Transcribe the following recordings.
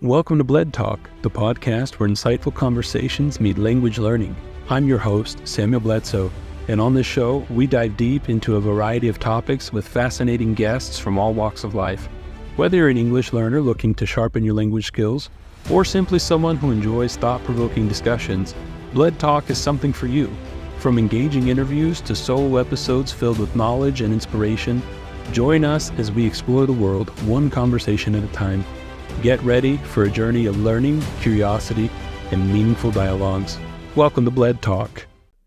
Welcome to Bled Talk, the podcast where insightful conversations meet language learning. I'm your host, Samuel Bledsoe, and on this show, we dive deep into a variety of topics with fascinating guests from all walks of life. Whether you're an English learner looking to sharpen your language skills, or simply someone who enjoys thought-provoking discussions, Bled Talk is something for you. From engaging interviews to solo episodes filled with knowledge and inspiration, join us as we explore the world one conversation at a time. Get ready for a journey of learning, curiosity, and meaningful dialogues. Welcome to Bled Talk.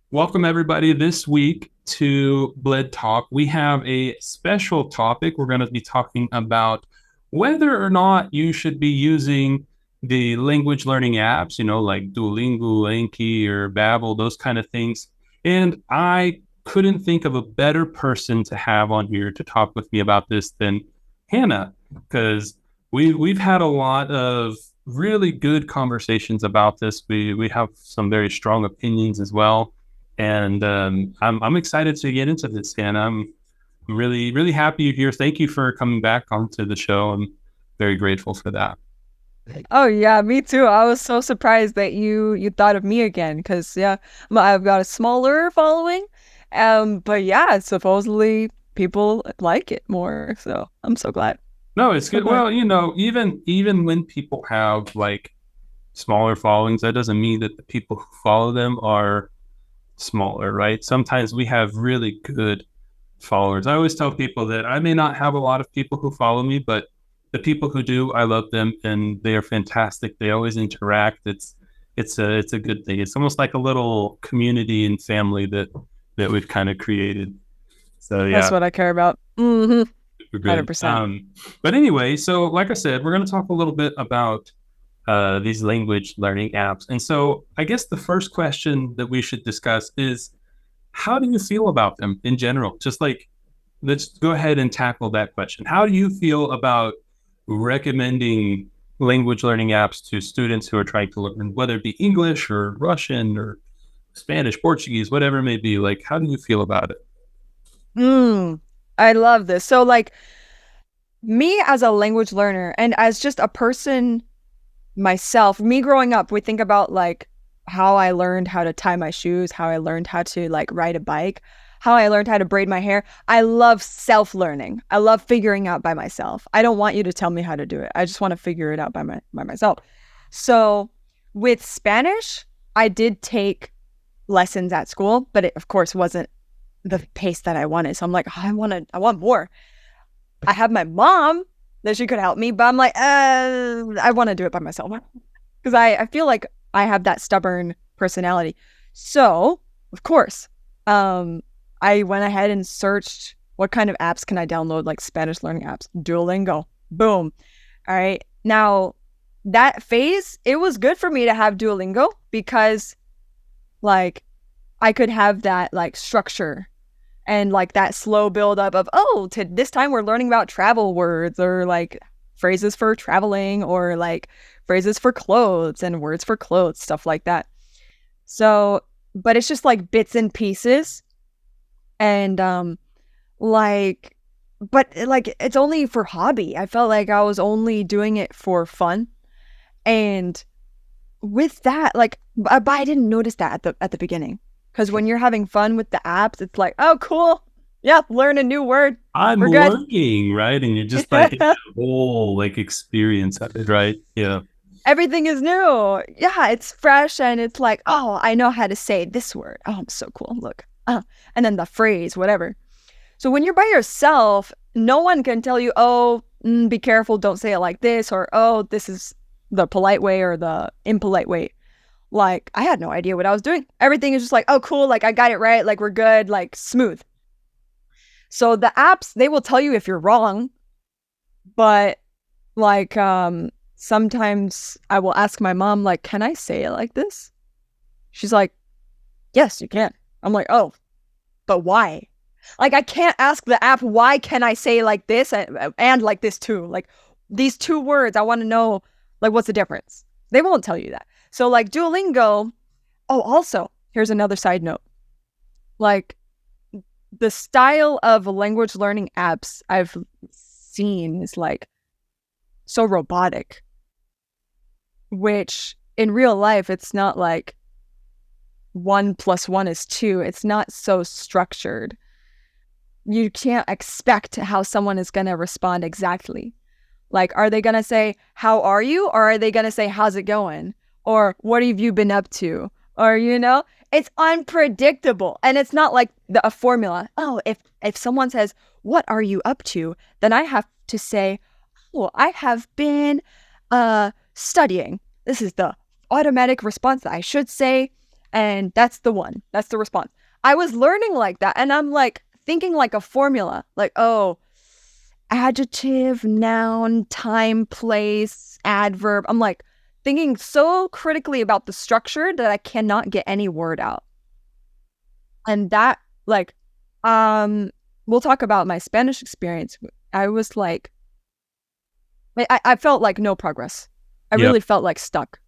Welcome everybody this week to Bled Talk. We have a special topic. We're going to be talking about whether or not you should be using the language learning apps, like Duolingo, Anki, or Babbel, those kind of things. And I couldn't think of a better person to have on here to talk with me about this than Hanna, because we've had a lot of really good conversations about this. We have some very strong opinions as well, and I'm excited to get into this. And I'm really happy you're here. Thank you for coming back onto the show. I'm very grateful for that. Oh yeah, me too. I was so surprised that you thought of me again, because I've got a smaller following, but yeah, supposedly people like it more. So I'm so glad. No, it's good. Well, even when people have like smaller followings, that doesn't mean that the people who follow them are smaller, right? Sometimes we have really good followers. I always tell people that I may not have a lot of people who follow me, but the people who do, I love them and they are fantastic. They always interact. It's a good thing. It's almost like a little community and family that we've kind of created. So yeah, that's what I care about. 100%. But anyway, so like I said, we're going to talk a little bit about these language learning apps. And so I guess the first question that we should discuss is, how do you feel about them in general? Just like, let's go ahead and tackle that question. How do you feel about recommending language learning apps to students who are trying to learn, whether it be English or Russian or Spanish, Portuguese, whatever it may be? Like, how do you feel about it? I love this. So like me as a language learner and as just a person myself, me growing up, we think about like how I learned how to tie my shoes, how I learned how to like ride a bike, how I learned how to braid my hair. I love self-learning. I love figuring out by myself. I don't want you to tell me how to do it. I just want to figure it out by myself. So with Spanish, I did take lessons at school, but it of course wasn't the pace that I wanted. So I'm like, I want more. I have my mom that she could help me, but I'm like, I want to do it by myself because I feel like I have that stubborn personality. So of course, I went ahead and searched what kind of apps can I download, like Spanish learning apps. Duolingo, boom. All right. Now that phase, it was good for me to have Duolingo because like I could have that like structure and like that slow build up of, this time we're learning about travel words or like phrases for traveling or like phrases for clothes and words for clothes, stuff like that. So, but it's just like bits and pieces. And but it's only for hobby. I felt like I was only doing it for fun. And with that, but I didn't notice that at the beginning. Because when you're having fun with the apps, it's like, oh, cool. Yeah, learn a new word. I'm learning, right? And you're just like the whole like experience of it, right? Yeah. Everything is new. Yeah, it's fresh and it's like, oh, I know how to say this word. Oh, I'm so cool. Look. And then the phrase, whatever. So when you're by yourself, no one can tell you, be careful, don't say it like this, or, this is the polite way or the impolite way. Like, I had no idea what I was doing. Everything is just like, oh, cool. Like, I got it right. Like, we're good. Like, smooth. So the apps, they will tell you if you're wrong. But, like, sometimes I will ask my mom, like, can I say it like this? She's like, yes, you can. I'm like, oh, but why? Like, I can't ask the app, why can I say like this and like this too? Like, these two words, I want to know, like, what's the difference? They won't tell you that. So like Duolingo, also, here's another side note. Like the style of language learning apps I've seen is like so robotic. which in real life, it's not like 1 + 1 is 2. It's not so structured. You can't expect how someone is going to respond exactly. Like, are they going to say, how are you? Or are they going to say, how's it going? Or what have you been up to? Or, it's unpredictable. And it's not like a formula. Oh, if someone says, what are you up to? Then I have to say, oh, I have been studying. This is the automatic response that I should say. And that's the one. That's the response. I was learning like that. And I'm like thinking like a formula. Like, oh, adjective, noun, time, place, adverb. I'm like thinking so critically about the structure that I cannot get any word out. And that, like, we'll talk about my Spanish experience. I was like, I felt like no progress. I really felt like stuck.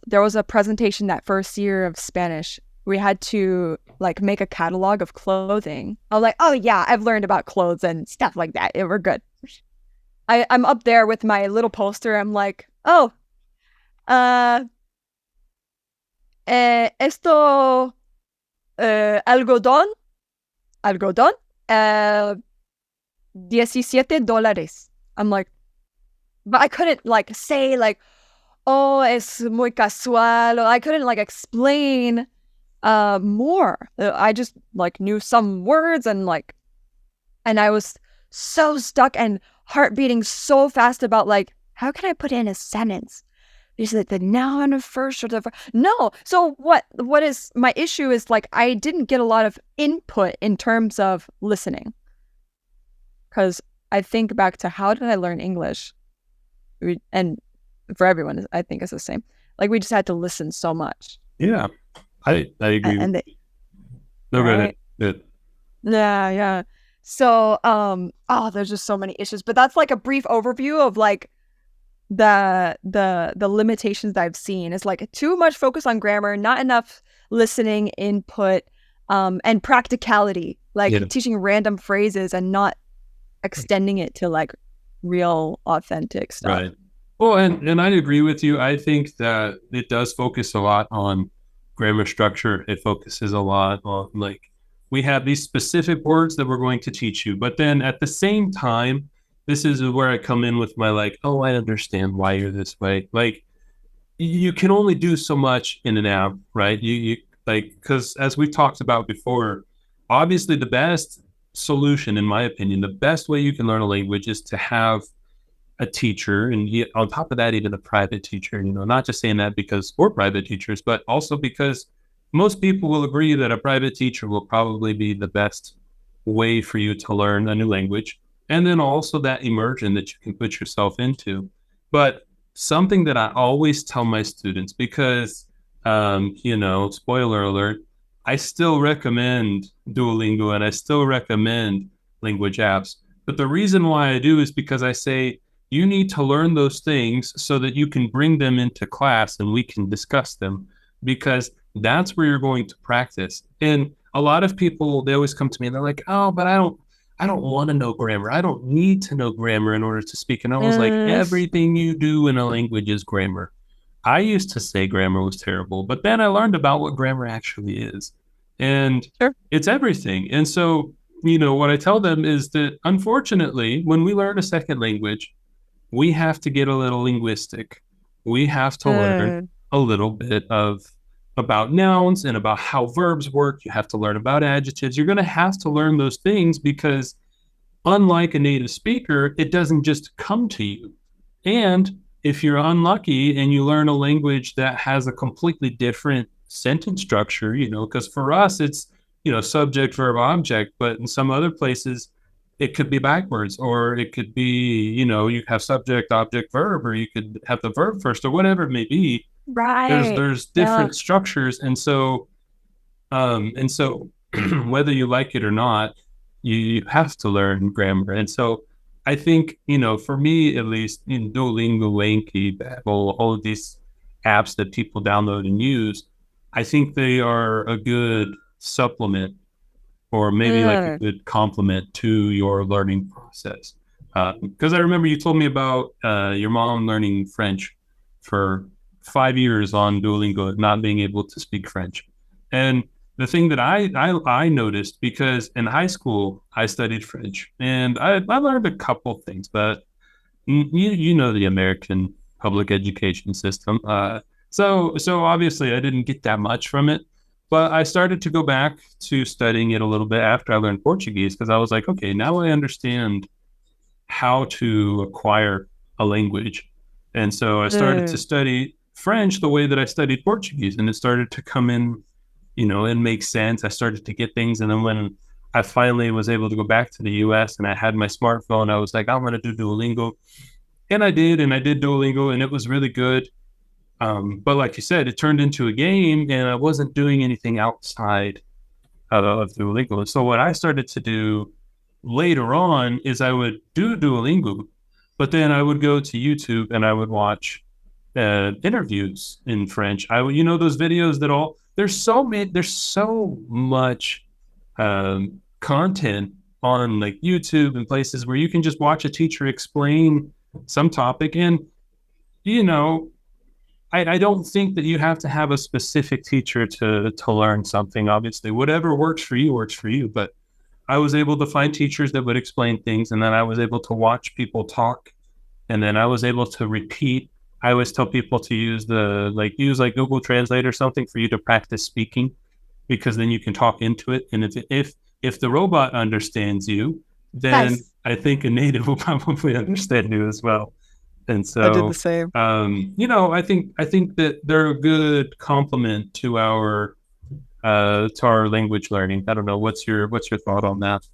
There was a presentation that first year of Spanish. We had to like make a catalog of clothing. I was like, oh yeah, I've learned about clothes and stuff like that. We're good. I'm up there with my little poster. I'm like, oh, esto, algodón, $17. I'm like, but I couldn't like say like, oh, es muy casual. I couldn't like explain more. I just like knew some words and I was so stuck and heart beating so fast about like, how can I put in a sentence? Is it the noun first or the no? So what is my issue is like I didn't get a lot of input in terms of listening. Because I think back to how did I learn English? And for everyone, I think it's the same. Like we just had to listen so much. Yeah, I agree. And they, no, right? Good. Yeah. So, there's just so many issues. But that's like a brief overview of like the limitations that I've seen. It's like too much focus on grammar, not enough listening, input, and practicality. Like teaching random phrases and not extending it to like real authentic stuff. Right. Well, and I agree with you. I think that it does focus a lot on grammar structure. It focuses a lot on like we have these specific words that we're going to teach you, but then at the same time, this is where I come in with my like, oh, I understand why you're this way. Like you can only do so much in an app, right? You like, because as we've talked about before, obviously the best solution, in my opinion, the best way you can learn a language is to have a teacher, and on top of that, even a private teacher. Not just saying that because we're private teachers, but also because most people will agree that a private teacher will probably be the best way for you to learn a new language. And then also that immersion that you can put yourself into. But something that I always tell my students, because, spoiler alert, I still recommend Duolingo and I still recommend language apps. But the reason why I do is because I say, you need to learn those things so that you can bring them into class and we can discuss them, because that's where you're going to practice. And a lot of people, they always come to me and they're like, oh, but I don't want to know grammar. I don't need to know grammar in order to speak. And I was like, everything you do in a language is grammar. I used to say grammar was terrible, but then I learned about what grammar actually is. And It's everything. And so, what I tell them is that unfortunately, when we learn a second language, we have to get a little linguistic. We have to learn a little bit about nouns and about how verbs work. You have to learn about adjectives. You're going to have to learn those things because unlike a native speaker, it doesn't just come to you. And if you're unlucky and you learn a language that has a completely different sentence structure, because for us, it's, subject, verb, object, but in some other places, it could be backwards, or it could be, you have subject, object, verb, or you could have the verb first, or whatever it may be. Right. There's different structures. And so whether you like it or not, you have to learn grammar. And so I think, for me, at least in Duolingo, Anki, Babbel, all of these apps that people download and use, I think they are a good supplement or maybe like a good complement to your learning process. Because I remember you told me about your mom learning French. for 5 years on Duolingo, not being able to speak French. And the thing that I noticed, because in high school I studied French, and I learned a couple things, but you know the American public education system. So obviously I didn't get that much from it, but I started to go back to studying it a little bit after I learned Portuguese, because I was like, okay, now I understand how to acquire a language. And so I started to Mm. study French the way that I studied Portuguese, and it started to come in, and make sense. I started to get things. And then when I finally was able to go back to the US and I had my smartphone, I was like, I'm going to do Duolingo. And I did Duolingo, and it was really good. But like you said, it turned into a game, and I wasn't doing anything outside of Duolingo. And so what I started to do later on is I would do Duolingo, but then I would go to YouTube and I would watch interviews in French. I would, those videos that there's so much content on like YouTube and places where you can just watch a teacher explain some topic. And, I don't think that you have to have a specific teacher to learn something. Obviously, whatever works for you works for you. But I was able to find teachers that would explain things, and then I was able to watch people talk, and then I was able to repeat. I always tell people to use Google Translate or something for you to practice speaking, because then you can talk into it. And if the robot understands you, then Yes, I think a native will probably understand you as well. And I did the so, same. I think that they're a good complement to our language learning. I don't know. What's your thought on that?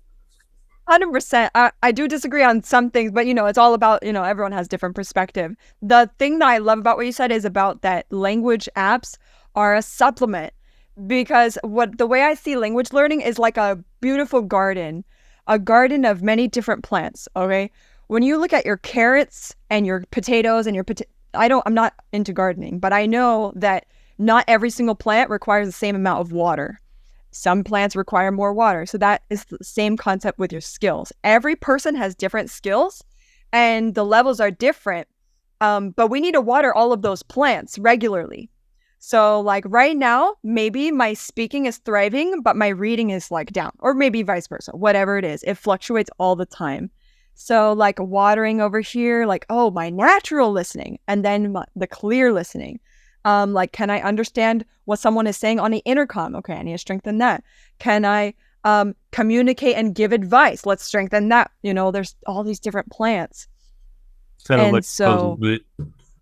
100%. I do disagree on some things, but it's all about, everyone has different perspective. The thing that I love about what you said is about that language apps are a supplement, because the way I see language learning is like a beautiful garden, a garden of many different plants. Okay. When you look at your carrots and your potatoes and I'm not into gardening, but I know that not every single plant requires the same amount of water. Some plants require more water. So that is the same concept with your skills. Every person has different skills and the levels are different. But we need to water all of those plants regularly. So like right now, maybe my speaking is thriving, but my reading is like down, or maybe vice versa, whatever it is. It fluctuates all the time. So like watering over here, like, oh, my natural listening, and then the clear listening. Like, can I understand what someone is saying on the intercom? Okay, I need to strengthen that. Can I communicate and give advice? Let's strengthen that. There's all these different plants. It's kind of And like puzzle so, bit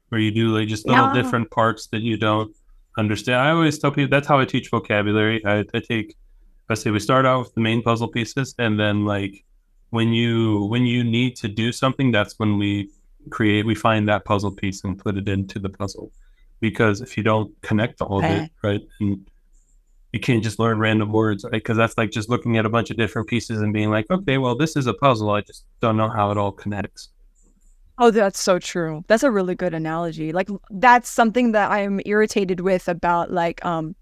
where you do like just little yeah. different parts that you don't understand. I always tell people that's how I teach vocabulary. I say we start out with the main puzzle pieces, and then like when you need to do something, that's when we find that puzzle piece and put it into the puzzle. Because if you don't connect all of it, Eh. right, and you can't just learn random words, right? Because that's like just looking at a bunch of different pieces and being like, okay, well, this is a puzzle. I just don't know how it all connects. Oh, that's so true. That's a really good analogy. Like, that's something that I'm irritated with about like, I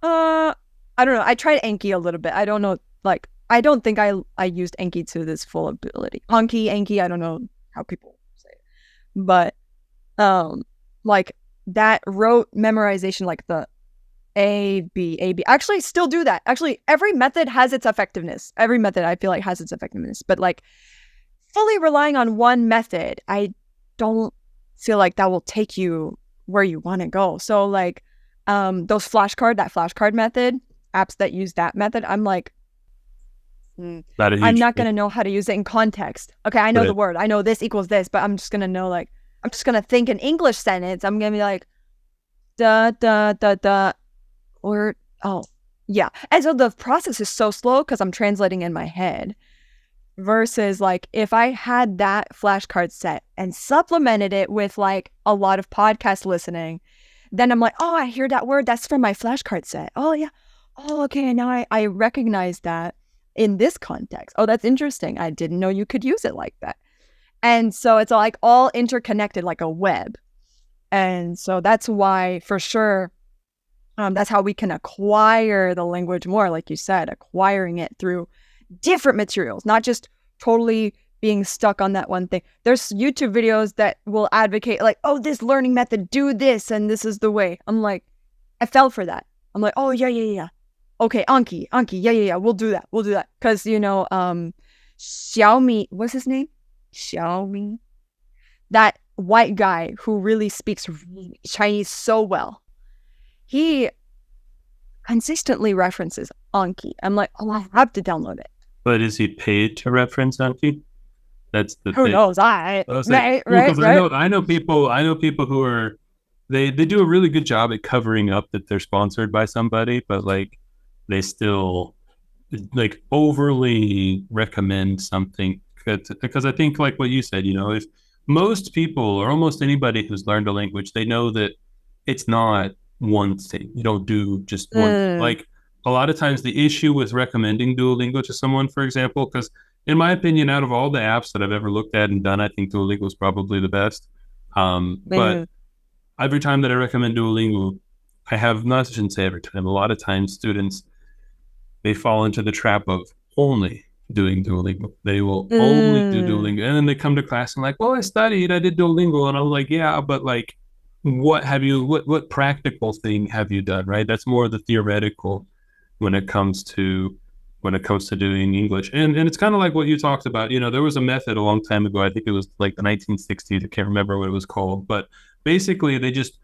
don't know. I tried Anki a little bit. I don't know. Like, I don't think I used Anki to this full ability. Anki. I don't know how people say it, but like that rote memorization, like the A B. Actually, still do that. Actually, every method has its effectiveness. Every method I feel like has its effectiveness, but like fully relying on one method, I don't feel like that will take you where you want to go. So like that flashcard method, apps that use that method, I'm like, Not a I'm huge not going to know how to use it in context. Okay, I know the right. word. I know this equals this, but I'm just going to know, like, I'm just going to think an English sentence. I'm going to be like, da, da, da, da, or, oh, yeah. And so the process is so slow because I'm translating in my head versus like if I had that flashcard set and supplemented it with like a lot of podcast listening, then I'm like, oh, I hear that word. That's from my flashcard set. Oh, yeah. Oh, okay. Now I recognize that in this context. Oh, that's interesting. I didn't know you could use it like that. And so it's like all interconnected like a web. And so that's why, for sure, that's how we can acquire the language more, like you said, acquiring it through different materials, not just totally, being stuck on that one thing. There's YouTube videos that will advocate like, oh, this learning method, do this, and this is the way. I'm like, I fell for that. I'm like, oh, yeah. Okay, Anki, yeah, we'll do that. Because, Xiaomi, what's his name? Xiaomi? That white guy who really speaks Chinese so well. He consistently references Anki. I'm like, oh, I have to download it. But is he paid to reference Anki? That's the Who thing. knows? Right. I know people who are they do a really good job at covering up that they're sponsored by somebody, but like they still like overly recommend something because I think like what you said, if most people or almost anybody who's learned a language, they know that it's not one thing. You don't do just one thing. Like a lot of times the issue with recommending Duolingo to someone, for example, because in my opinion, out of all the apps that I've ever looked at and done, I think Duolingo is probably the best. But every time that I recommend Duolingo, I shouldn't say every time, a lot of times students, they fall into the trap of only doing Duolingo. They will only do Duolingo. And then they come to class and like, well, I did Duolingo. And I'm like, yeah, but like, what practical thing have you done, right? That's more the theoretical when it comes to doing English. And it's kind of like what you talked about. There was a method a long time ago. I think it was like the 1960s. I can't remember what it was called. But basically, they just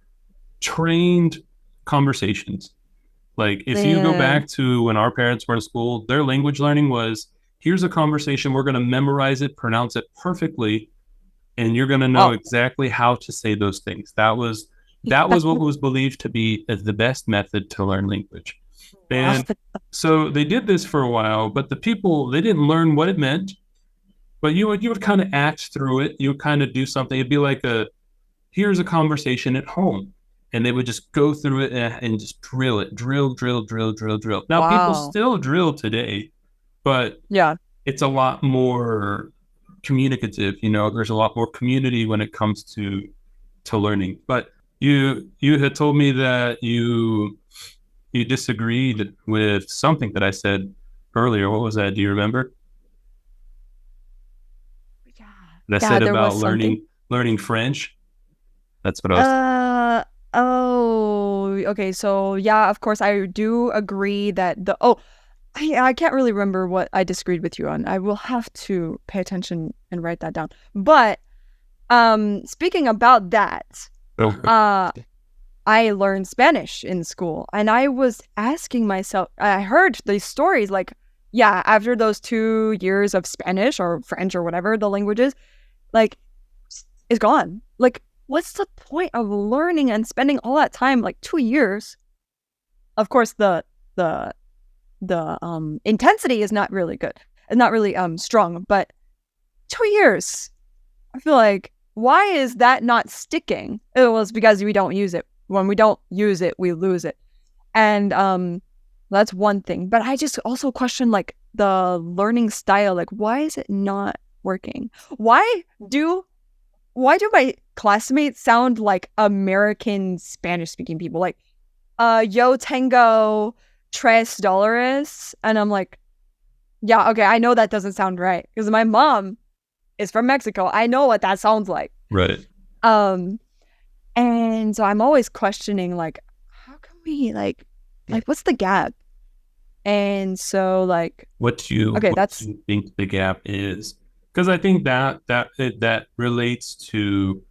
trained conversations. Like if you go back to when our parents were in school, their language learning was, here's a conversation. We're going to memorize it, pronounce it perfectly. And you're going to know exactly how to say those things. That was what was believed to be as the best method to learn language. And so they did this for a while, but the people, they didn't learn what it meant, but you would kind of act through it. You would kind of do something. It'd be like here's a conversation at home. And they would just go through it and just drill it, drill. Now, people still drill today, but it's a lot more communicative. There's a lot more community when it comes to learning. But you had told me that you disagreed with something that I said earlier. What was that? Do you remember? Yeah. That said about learning French. That's what I was. Okay. So yeah, of course, I do agree that I can't really remember what I disagreed with you on. I will have to pay attention and write that down. But speaking about that, I learned Spanish in school, and I was asking myself, I heard these stories like, yeah, after those 2 years of Spanish or French or whatever the language is, like, it's gone. Like, what's the point of learning and spending all that time, like 2 years? Of course, the intensity is not really good. It's not really strong, but 2 years. I feel like, why is that not sticking? It was because we don't use it. When we don't use it, we lose it. And that's one thing. But I just also question like the learning style. Like, why is it not working? Why do my classmates sound like American Spanish speaking people? Like, yo tengo $3. And I'm like, yeah, okay, I know that doesn't sound right. Because my mom is from Mexico. I know what that sounds like. Right. And so I'm always questioning, like, how can we, like what's the gap? And so, like, what do you think the gap is? Because I think that relates to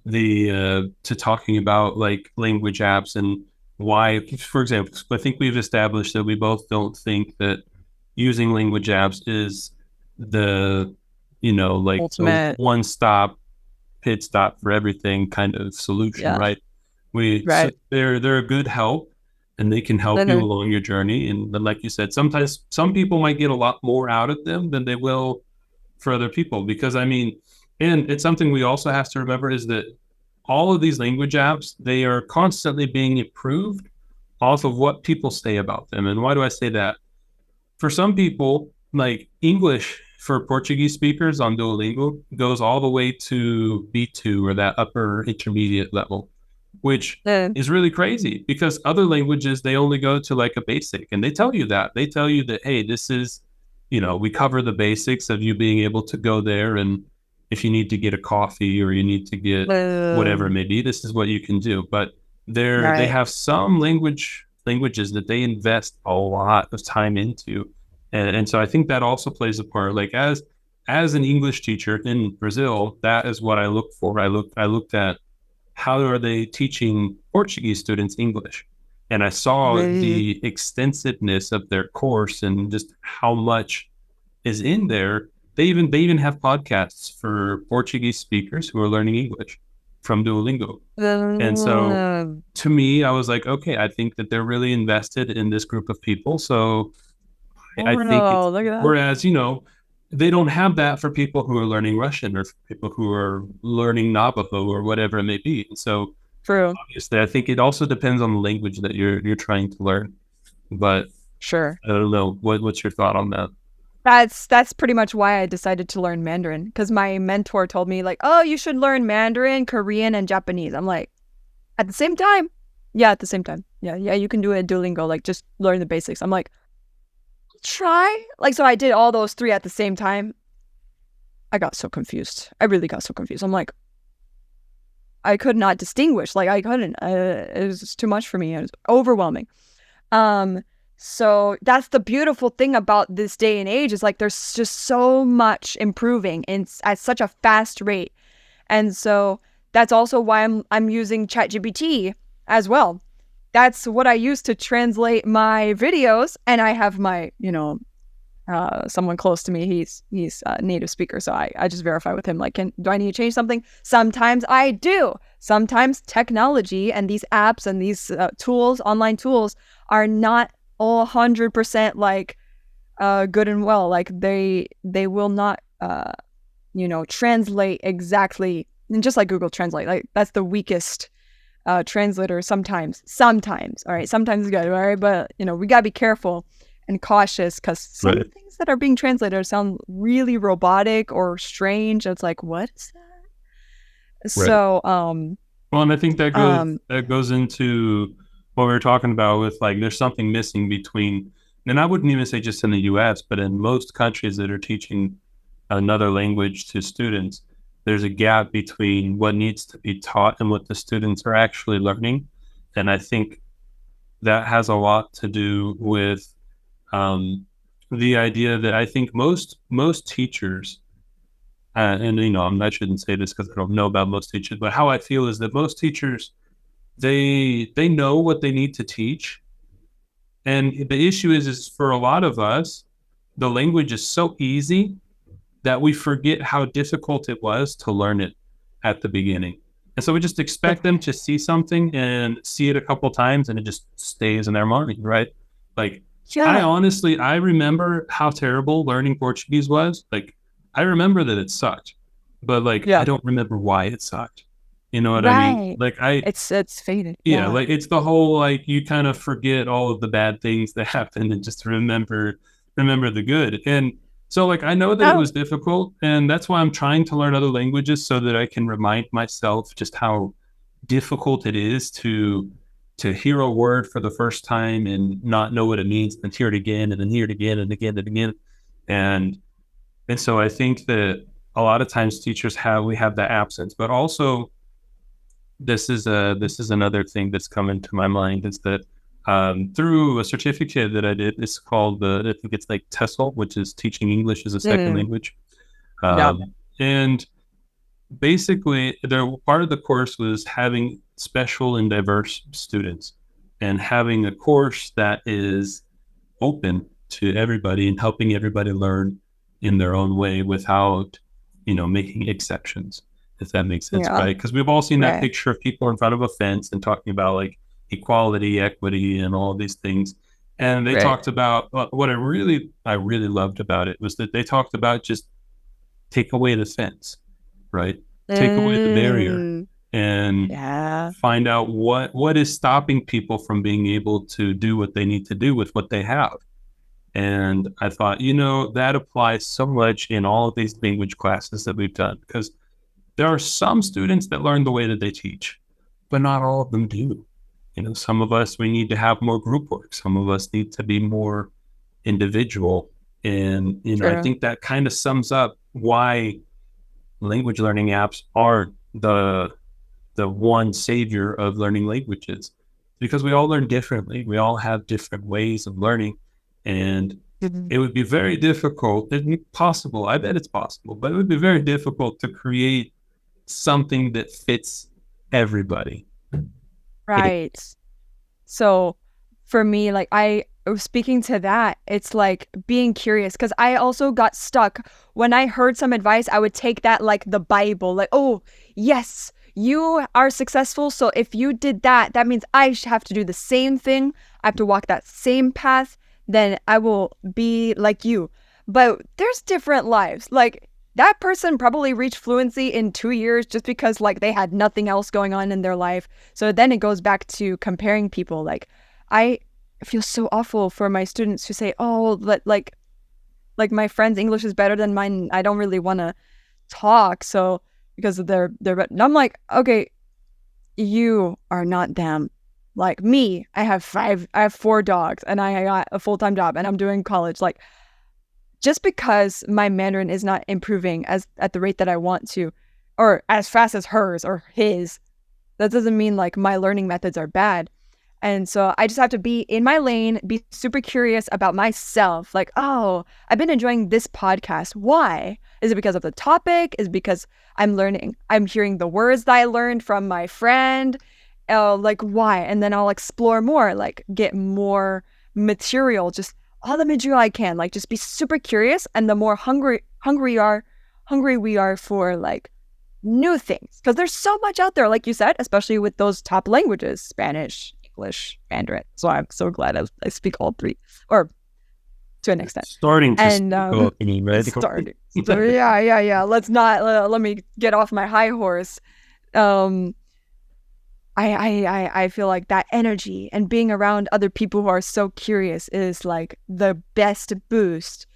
to talking about like language apps and why, for example, I think we've established that we both don't think that using language apps is the, like ultimate one-stop pit stop for everything kind of solution, right? So they're a good help, and they can help you along your journey. And then, like you said, sometimes some people might get a lot more out of them than they will for other people. Because and it's something we also have to remember is that all of these language apps, they are constantly being improved off of what people say about them. And why do I say that? For some people, like English for Portuguese speakers on Duolingo goes all the way to B2 or that upper intermediate level, which is really crazy because other languages, they only go to like a basic, and they tell you that. They tell you that, hey, this is we cover the basics of you being able to go there, and if you need to get a coffee or you need to get whatever it may be, this is what you can do. But they Right. have some languages that they invest a lot of time into, and so I think that also plays a part. Like as an English teacher in Brazil, that is what I look for. I looked at how are they teaching Portuguese students English, and I saw Really? the extensiveness of their course and just how much is in there. They even have podcasts for Portuguese speakers who are learning English from Duolingo. And so to me, I was like, okay, I think that they're really invested in this group of people. So I Oh think no, it's, look at that. whereas, they don't have that for people who are learning Russian or for people who are learning Navajo or whatever it may be. And so True. obviously, I think it also depends on the language that you're trying to learn. But Sure. I don't know. What's your thought on that? That's pretty much why I decided to learn Mandarin, because my mentor told me like, "Oh, you should learn Mandarin, Korean, and Japanese." I'm like, at the same time? Yeah, at the same time. Yeah, yeah, you can do it at Duolingo, like just learn the basics. I'm like, try? Like, so I did all those three at the same time. I got so confused. I really got so confused. I'm like, I could not distinguish. Like, I couldn't. It was just too much for me. It was overwhelming. Um, so that's the beautiful thing about this day and age is like there's just so much improving and at such a fast rate. And so that's also why I'm using ChatGPT as well. That's what I use to translate my videos, and I have my, someone close to me. He's a native speaker, so I just verify with him. Like, do I need to change something? Sometimes I do. Sometimes technology and these apps and these tools, online tools, are not 100% like good and well. Like they will not translate exactly, and just like Google Translate. Like that's the weakest translator sometimes. All right, sometimes it's good, all right, but we gotta be careful and cautious because some Right. things that are being translated sound really robotic or strange. It's like, what is that? Right. So, Well, and I think um, that goes into what we were talking about with like there's something missing between, and I wouldn't even say just in the U.S., but in most countries that are teaching another language to students, there's a gap between what needs to be taught and what the students are actually learning, and I think that has a lot to do with um, the idea that I think most teachers, and I shouldn't say this because I don't know about most teachers, but how I feel is that most teachers they know what they need to teach, and the issue is for a lot of us, the language is so easy that we forget how difficult it was to learn it at the beginning. And so we just expect them to see something and see it a couple times and it just stays in their mind, right? Like yeah, I remember how terrible learning Portuguese was. Like I remember that it sucked, but like I yeah, don't remember why it sucked. You know what I mean? right. Like It's faded. yeah, Yeah. like it's the whole like you kind of forget all of the bad things that happened and just remember the good. And so like I know that it Oh, was difficult, and that's why I'm trying to learn other languages so that I can remind myself just how difficult it is to hear a word for the first time and not know what it means, and hear it again and then hear it again and again and again. And and so I think that a lot of times teachers we have that absence, but also this is another thing that's come into my mind is that through a certificate that I did, it's called I think it's like TESOL, which is teaching English as a second mm, language. yeah. And basically, part of the course was having special and diverse students, and having a course that is open to everybody and helping everybody learn in their own way without, making exceptions, if that makes sense, Yeah. right? Because we've all seen that Right. picture of people in front of a fence and talking about like equality, equity, and all of these things. And they Right. talked about what I really loved about it was that they talked about just take away the fence, right? Take away the barrier Mm, and yeah. find out what is stopping people from being able to do what they need to do with what they have. And I thought, that applies so much in all of these language classes that we've done because there are some students that learn the way that they teach, but not all of them do. Some of us, we need to have more group work. Some of us need to be more individual. And, I True. think that kind of sums up why language learning apps aren't the one savior of learning languages, because we all learn differently. We all have different ways of learning, and Mhm. it would be very difficult, possible, I bet it's possible, but it would be very difficult to create something that fits everybody. Right. So for me, like I speaking to that, it's like being curious because I also got stuck when I heard some advice. I would take that like the Bible, like, oh, yes, you are successful. So if you did that, that means I should have to do the same thing. I have to walk that same path. Then I will be like you. But there's different lives. Like that person probably reached fluency in 2 years just because like they had nothing else going on in their life. So then it goes back to comparing people. Like I feel so awful for my students who say, "Oh, like my friend's English is better than mine. I don't really want to talk." So because of their and I'm like, "Okay, you are not them." Like me, I have 4 dogs and I got a full-time job and I'm doing college. Like just because my Mandarin is not improving as at the rate that I want to or as fast as hers or his, that doesn't mean like my learning methods are bad. And so I just have to be in my lane, be super curious about myself. Like, oh, I've been enjoying this podcast. Why? Is it because of the topic? Is it because I'm hearing the words that I learned from my friend? Like, why? And then I'll explore more, like, get more material, just all the material I can. Like, just be super curious. And the more hungry we are for like new things, because there's so much out there, like you said, especially with those top languages, Spanish, English, Mandarin. So I'm so glad I speak all three, or to an extent. Starting to And speak up, right? starting. So yeah. Let's not let me get off my high horse. Um, I feel like that energy and being around other people who are so curious is like the best boost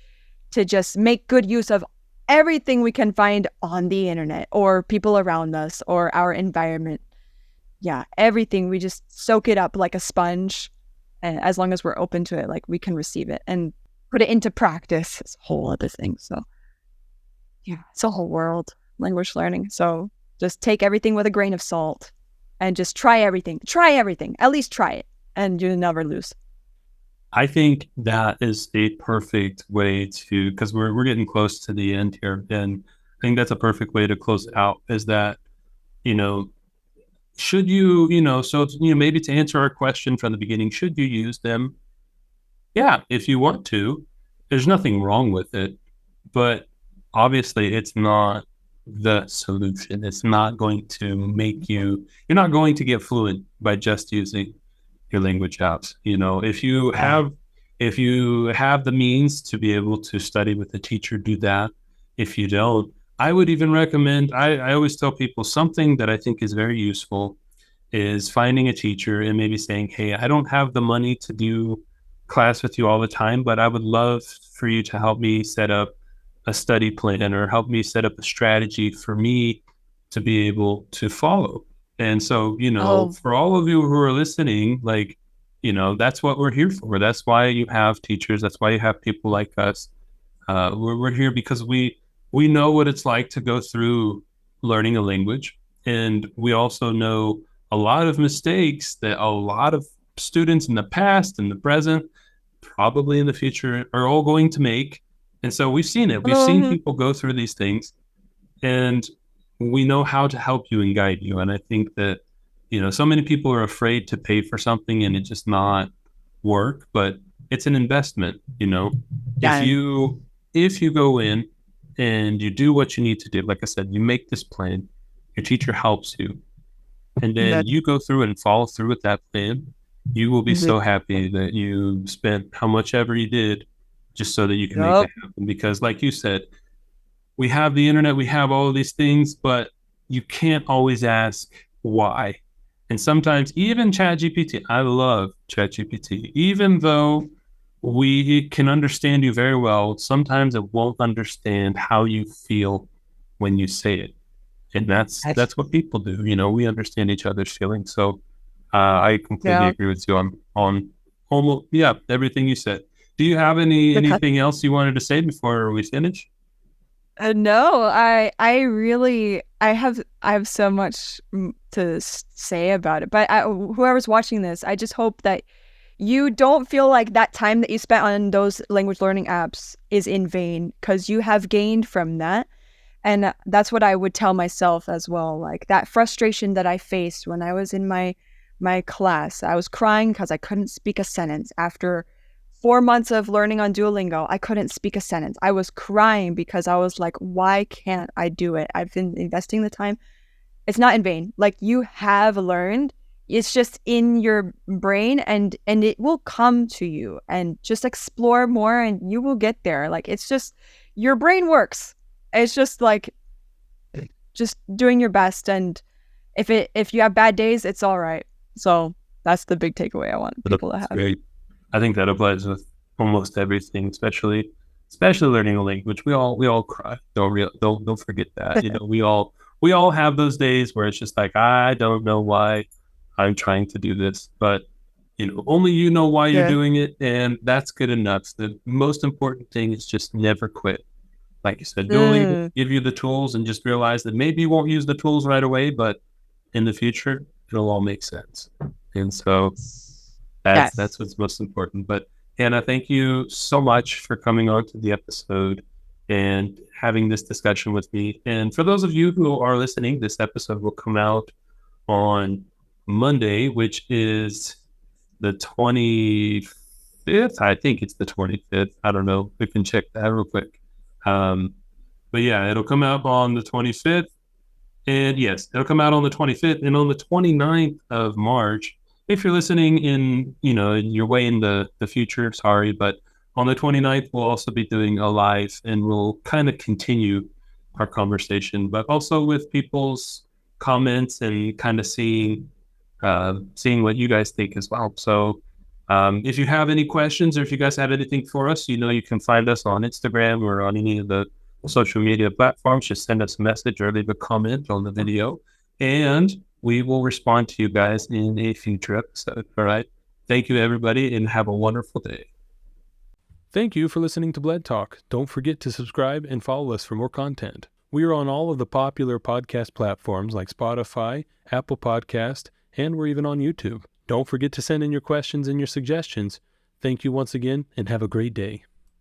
to just make good use of everything we can find on the internet or people around us or our environment. Yeah, everything. We just soak it up like a sponge. And as long as we're open to it, like we can receive it and put it into practice. It's a whole other thing. So yeah, it's a whole world, language learning. So just take everything with a grain of salt and just try everything. Try everything. At least try it. And you'll never lose. I think that is a perfect way to, because we're getting close to the end here, and I think that's a perfect way to close it out. Is that, you know, should you, so maybe to answer our question from the beginning, should you use them? Yeah, if you want to, there's nothing wrong with it, but obviously it's not the solution. It's not going to make you're not going to get fluent by just using your language apps. If you have the means to be able to study with a teacher, do that. If you don't, I would even recommend, I always tell people something that I think is very useful is finding a teacher and maybe saying, hey, I don't have the money to do class with you all the time, but I would love for you to help me set up a study plan or help me set up a strategy for me to be able to follow. And so, Oh, for all of you who are listening, like, that's what we're here for. That's why you have teachers. That's why you have people like us. We're here because we know what it's like to go through learning a language. And we also know a lot of mistakes that a lot of students in the past and the present, probably in the future, are all going to make. And so we've seen it. We've seen mhm. people go through these things, and we know how to help you and guide you. And I think that, so many people are afraid to pay for something and it just not work, but it's an investment. If Yeah. you go in and you do what you need to do, like I said, you make this plan, your teacher helps you, and then That, you go through it and follow through with that plan, you will be that, so happy that you spent how much ever you did just so that you can make that yup. happen. Because like you said, we have the internet, we have all of these things, but you can't always ask why. And sometimes even ChatGPT, I love ChatGPT, even though we can understand you very well, sometimes it won't understand how you feel when you say it. And That's, that's what people do. We understand each other's feelings. So I completely yeah. agree with you on almost, yeah, everything you said. Do you have The anything else you wanted to say before we finish? No, I have so much to say about it. But whoever's watching this, I just hope that you don't feel like that time that you spent on those language learning apps is in vain, because you have gained from that. And that's what I would tell myself as well. Like that frustration that I faced when I was in my class, I was crying because I couldn't speak a sentence after 4 months of learning on Duolingo. I couldn't speak a sentence. I was crying because I was like, why can't I do it? I've been investing the time. It's not in vain. Like you have learned. It's just in your brain, and it will come to you, and just explore more and you will get there. Like it's just your brain works. It's just like just doing your best, and if you have bad days, it's all right. So that's the big takeaway I want people to That's have. great. I think that applies with almost everything, especially learning a language. We all cry. Don't forget that. We all have those days where it's just like, I don't know why I'm trying to do this, but only you know why you're Good. doing it, and that's good enough. The most important thing is just never quit. Like you said, Duolingo will Mm, give you the tools, and just realize that maybe you won't use the tools right away, but in the future, it'll all make sense. And so that's yes. what's most important. But Hannah, thank you so much for coming on to the episode and having this discussion with me. And for those of you who are listening, this episode will come out on Monday, which is the 25th. I think it's the 25th. I don't know. We can check that real quick. But yeah, it'll come out on the 25th. And yes, it'll come out on the 25th. And on the 29th of March, if you're listening in your way in the future, sorry, but on the 29th, we'll also be doing a live, and we'll kind of continue our conversation, but also with people's comments and kind of seeing what you guys think as well. So if you have any questions, or if you guys have anything for us, you can find us on Instagram or on any of the social media platforms. Just send us a message or leave a comment on the video, and we will respond to you guys in a future episode. All right. Thank you, everybody, and have a wonderful day. Thank you for listening to Bled Talk. Don't forget to subscribe and follow us for more content. We are on all of the popular podcast platforms like Spotify, Apple Podcast, and we're even on YouTube. Don't forget to send in your questions and your suggestions. Thank you once again, and have a great day.